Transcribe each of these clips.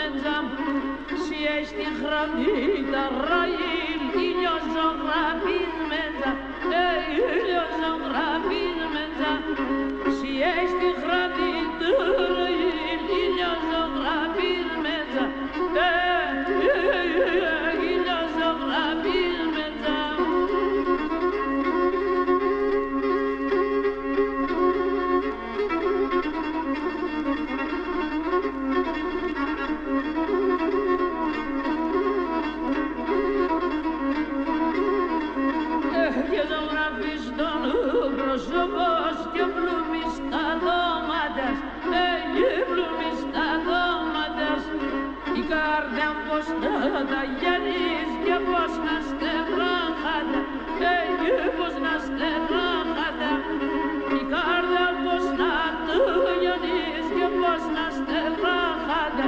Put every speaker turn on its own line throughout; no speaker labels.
menjam si ești hrănită răil, iliozo rapid menja, iliozo rapid menja, si ești hrănită răil, iliozo rapid menja, iliozo rapid menja. Και ζωγραφείς τον πρόσωπος και πλούμεις τα δώματας, πλούμεις τα δώματας, η καρδιά πως να τα γυαλείς και πως να στεγράχατα, πως να στεγράχατα, η καρδιά πως να το γυαλείς και πως να στεγράχατα,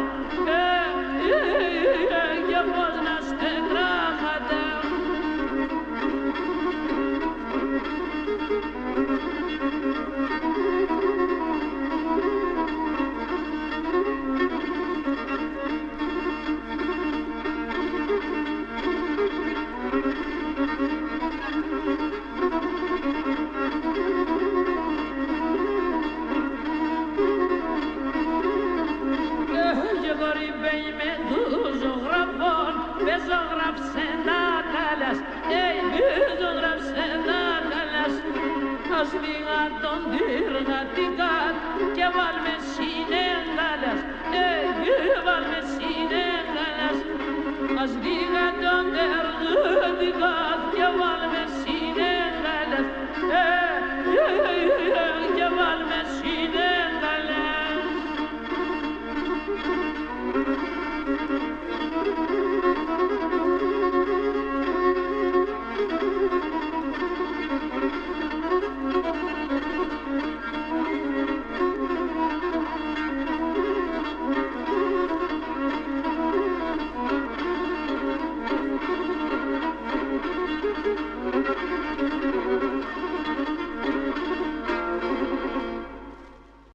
και πως να στεγράχατα. Και κορυμπέι με τους ζωγραφών, δεν ζωγράφησε να καλάς, ζωγράφησε να καλάς. Ας λίγα τον τυργατικά και βάλμε συνέγαλας, βάλμε συνέγαλας. Ας λίγα τον τυργατικά